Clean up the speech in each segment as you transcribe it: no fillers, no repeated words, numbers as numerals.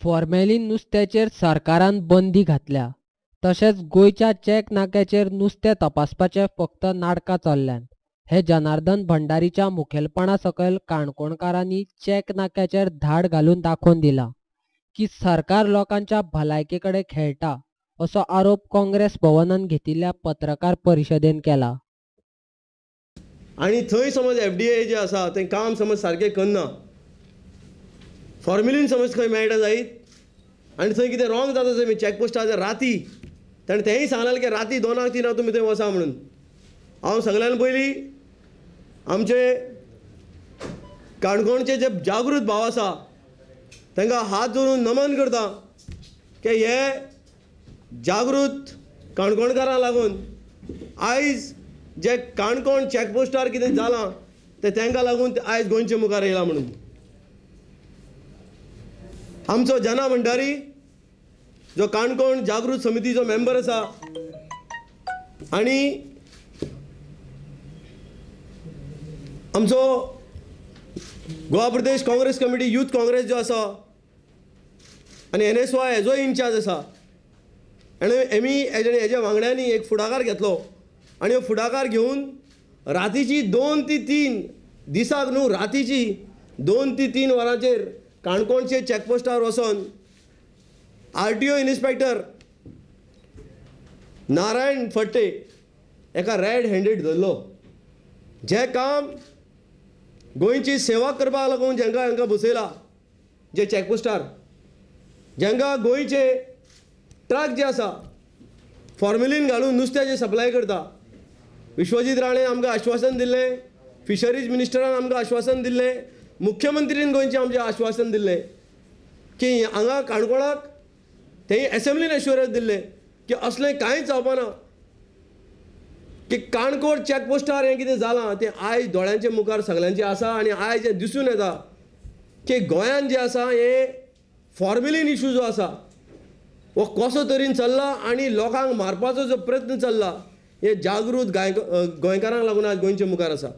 Formalin नुस्त्याचेर सरकारान बंदी घातल्या. तशेंच गोंयच्या चॅक नाक्याचेर नुस्तें तपासपाचे फक्त नाटकां चल्ल्यात. हे जनार्दन भंडारीच्या मुखेलपणा सकयल काणकोणकारांनी चॅक नाक्याचेर धाड घालून दाखोवन दिला की सरकार लोकांच्या भलायके कडेन खेळटा असो आरोप काँग्रेस भवनान घेतिल्ल्या पत्रकार परिशदेन केला. आणि थंय समज FDA जे आसा तें काम समज सारकें करना, फॉर्मेलिन समज खंय मेळटा जायत आनी थंय कितें रॉंग जाता थंय चॅकपोस्टाचेर राती ताणें तेंय सांगलें की राती 2-3 तुमी थंय वचा म्हणून. हांव सगळ्यान पयलीं आमचे काणकोणचे जे जागृत भाव आसा तांकां हात जोडून नमन करता की हे जागृत काणकोणकारांक लागून आयज जे काणकोण चॅकपोस्टार कितें जालां तें तांकां लागून आयज गोंयचे मुखार येयला म्हणून. आमचो जना भंडारी जो काणकोण जागृत समितीचो मेंबर आसा आनी आमचो गोवा प्रदेश काँग्रेस कमिटी यूथ काँग्रेस जो आसा आनी NSY हेजो इन्चार्ज आसा हेजे वांगड्यांनी एक फुडाकार घेतलो आनी हो फुडाकार घेवन रातीची 2 ते 3 दिसाक न्हू रातीची 2 ते 3 वरांचेर काणकोणचे चॅकपोस्टार वचोन RTO इन्स्पेक्टर नारायण फट्टे एका रेड हँडेड धरलो. जे काम गोंयची सेवा करपाक लागून हांकां बसयला जे चॅकपोस्टार, जांकां गोंयचे ट्रक जे आसा फॉर्मेलिन घालून नुस्त्याचे सप्लाय करता. विश्वजीत राणे आमकां आश्वासन दिल्लें, फिशरीज मिनिस्टरान आमकां आश्वासन दिल्लें, मुख्यमंत्रीन गोंयचें आमचें आश्वासन दिल्लें की हांगा काणकोणाक तेंय एसेंब्लीन एश्युरन्स दिल्लें की असलें कांयच जावपाना की काणकोण चॅकपोस्टार हें कितें जालां तें आयज दोळ्यांच्या मुखार सगळ्यांचें आसा. आनी आयज हें दिसून येता की गोंयान जें आसा हें फॉर्मेलिन इशू जो आसा हो कसो तरेन चल्ला आनी लोकांक मारपाचो जो प्रयत्न चल्ला हे जागृत गोंयकारांक लागून आज गोंयचे मुखार आसा.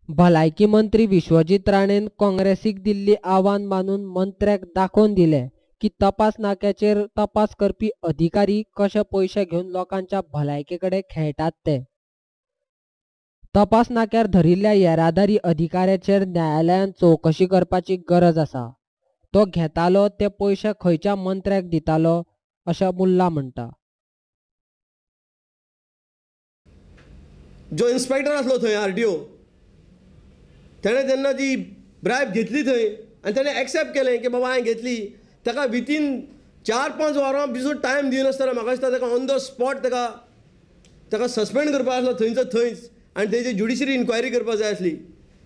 भलायकी मंत्री विश्वजीत राणेन काँग्रेसीक दिल्ली आव्हान मानून मंत्र्याक दाखोवन दिलें की तपास नाक्याचेर तपास करपी अधिकारी कशे पयशे घेवन लोकांच्या भलायके कडेन खेळटात ते. तपास नाक्यार धरिल्ल्या येरादारी अधिकाऱ्याचेर न्यायालयान चवकशी करपाची गरज आसा. तो घेतालो ते पयशे खंयच्या मंत्र्याक दितालो अशें मुल्ला म्हणटा. जो इन्स्पेक्टर आसलो थंय RTO तेणें तेन्ना ती ब्रायब घेतली थंय आनी तेणें एक्सेप्ट केलें की बाबा हांवें घेतली. ताका विथीन 4-5 वरां भितर टायम दिनासतना म्हाका दिसता ताका ऑन द स्पॉट ताका सस्पेंड करपाक आसलो थंयच थंयच आनी तेजी ज्युडिशरी इन्क्वायरी करपाक जाय आसली.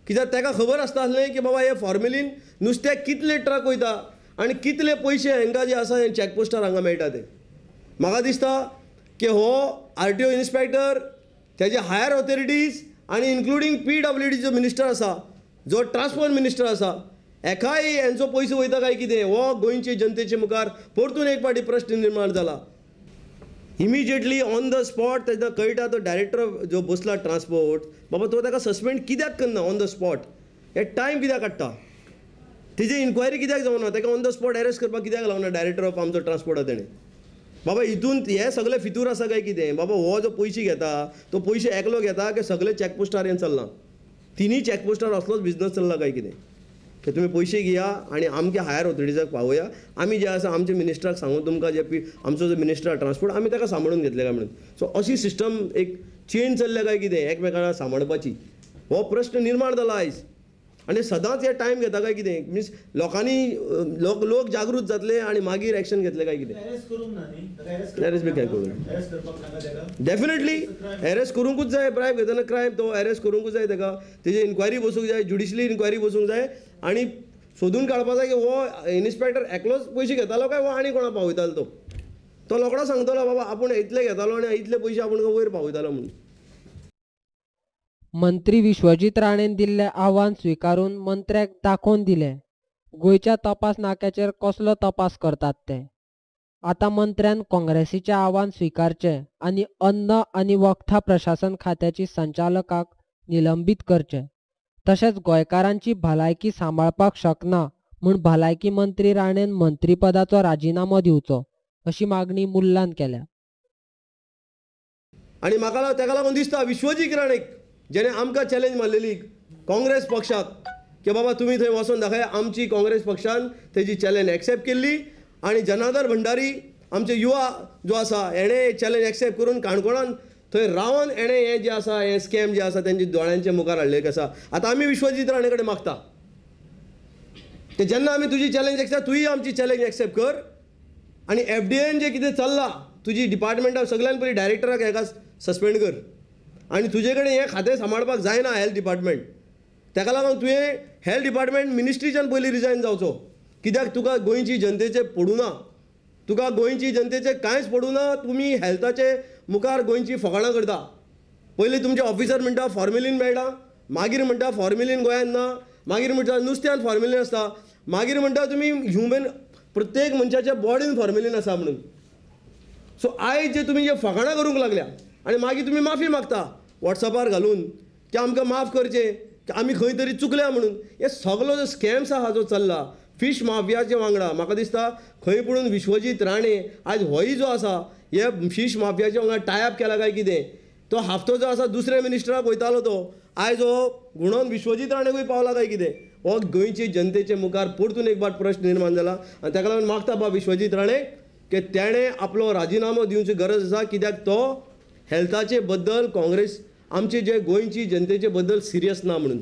कित्याक ताका खबर आसता आसलें की बाबा हे फॉर्मेलिन नुस्त्याक कितले ट्रक वयता आनी कितले पयशे हांकां जे आसा हे चॅकपोस्टार हांगा मेळटा ते. म्हाका दिसता की हो RTO इन्स्पेक्टर तेजे हायर ऑथॉरिटीज आनी इन्क्लुडींग PWD जो मिनिस्टर आसा, जो ट्रान्सपोर्ट मिनिस्टर आसा, एकाय हेंचो पयसो वयता काय कितें हो गोंयचे जनतेचे मुखार परतून एक फावटी प्रश्न निर्माण जाला. इमिजिएटली ऑन द स्पॉट तेन्ना कळटा तो डायरेक्टर जो बसला ट्रान्सपोर्ट बाबा तो ताका सस्पेंड कित्याक करना ऑन द स्पॉट, हे टायम कित्याक काडटा, तेजी इन्क्वायरी कित्याक जावना, ताका ऑन द स्पॉट अरेस्ट करपाक कित्याक लावना डायरेक्टर ऑफ आमचो ट्रान्सपोर्टा तेणें. बाबा हितून हे सगळे फितूर आसा काय कितें. बाबा हो जो पयशे घेता तो पयशे एकलो घेता की सगळे चॅकपोस्टार हें चल्लां, तिनी चॅकपोस्टार असलोच बिझनस चल्ला काय कितें. की तुमी पयशे घेया आनी आमच्या हायर ऑथॉरिटीजाक पावया, आमी जे आसा आमच्या मिनिस्टराक सांगून तुमकां जे आमचो जो मिनिस्टर ट्रान्सपोर्ट आमी ताका सांबाळून घेतले काय म्हणून. सो अशी सिस्टम एक चेंज चल्ल्या काय कितें एकमेकांना सांबाळपाची, हो प्रश्न निर्माण जाला आयज. आनी सदांच हे टायम घेता काय कितें मिन्स लोकांनी लोक जागृत जातले आनी मागीर एक्शन घेतले काय कितें. अरेस्ट बी काय करूं डेफिनेटली अरेस्ट करूंकूच जाय. ब्रायब घेतना क्रायम तो अरेस्ट करूंकूच जाय. ताका तेजी इन्क्वायरी बसूंक जाय, ज्युडिशरी इन्क्वायरी बसूंक जाय आनी सोदून काडपाक जाय की हो इन्स्पेक्टर एकलोच पयशे घेतालो काय वो आनी कोणा पावयतालो. तो रोखडो सांगतलो बाबा आपूण इतले घेतालो आनी इतले पयशे आपूण वयर पावयतालो म्हणून. मंत्री विश्वजीत राणेन दिल्लें आव्हान स्विकारून मंत्र्याक दाखोवन दिलें गोंयच्या तपास नाक्याचेर कसलो तपास करतात ते. आता मंत्र्यान काँग्रेसीचें आव्हान स्विकारचें आनी अन्न आनी वखदां प्रशासन खात्याची संचालकाक निलंबीत करचें. तशेंच गोंयकारांची भलायकी सांबाळपाक शकना म्हूण भलायकी मंत्री राणेन मंत्रीपदाचो राजिनामो दिवचो अशी मागणी मुल्लान केल्या. आणि म्हाका ताका लागून दिसता विश्वजीत राणेक जेणे आमकां चॅलेंज मारलेली काँग्रेस पक्षाक की बाबा तुम्ही थंय वचून दाखया, आमची काँग्रेस पक्षान तेजी चॅलेंज एक्सेप्ट केल्ली आणि जनार्दन भंडारी आमचे युवा जो आसा एणे चॅलेंज एक्सेप्ट करून काणकोणान थंय रावन एणे हें जें आसा हें स्कॅम जें आसा तेंच्या दोळ्यांच्या मुखार हाडलेलें आसा. आतां आमी विश्वजीत राणे कडेन मागता ते जेन्ना आमी तुजी चॅलेंज एक्सेप्ट तुयी आमची चॅलेंज एक्सेप्ट कर आणि FDAन जें कितें चल्लां तुजी डिपार्टमेंटाक सगळ्यान पयलीं डायरेक्टराक हेका सस्पेंड कर आणि तुजे कडेन हें खातें सांबाळपाक जायना हेल्थ डिपार्टमेंट. ताका लागून तुवें हेल्थ डिपार्टमेंट मिनिस्ट्रीच्यान पयलीं रिजायन जावचो. कित्याक तुका गोंयची जनतेचें पडूना, तुका गोंयची जनतेचें कांयच पडूना. तुमी हेल्थाचे मुखार गोंयची फकाणां करता. पयलीं तुमचे ऑफिसर म्हणटा फॉर्मेलिन मेळटा, मागीर म्हणटा फॉर्मेलिन गोंयांत ना, मागीर म्हणटा नुस्त्यान फॉर्मेलिन आसता, मागीर म्हणटा तुमी ह्युमन प्रत्येक मनशाच्या बॉडीन फॉर्मेलिन आसा म्हणून. सो आयज जे तुमी जे फकाणां करूंक लागल्या आनी मागीर तुमी माफी मागता वॉट्सॅपार घालून की आमकां माफ करचें, की आमी खंय तरी चुकल्या म्हणून. हे सगळो जो स्कॅम्स आहा जो चल्ला फीश माफियाचे वांगडा म्हाका दिसता खंय पडून विश्वजीत राणे आयज होय जो आसा हे फीश माफियाच्या वांगडा टायअप केला काय कितें. तो हाफ्तो जो आसा दुसऱ्या मिनिस्टराक वयतालो तो आयज हो घुणोवन विश्वजीत राणेकूय पावला काय कितें. हो गोंयचे जनतेचे मुखार परतून एक फावट प्रश्न निर्माण जाला आनी ताका लागून मागता बा विश्वजीत राणे की तेणें आपलो राजिनामो दिवची गरज आसा. कित्याक तो हेल्थाचे बद्दल काँग्रेस आमचे जे गोंयची जनतेचे बद्दल सिरियस ना म्हणून.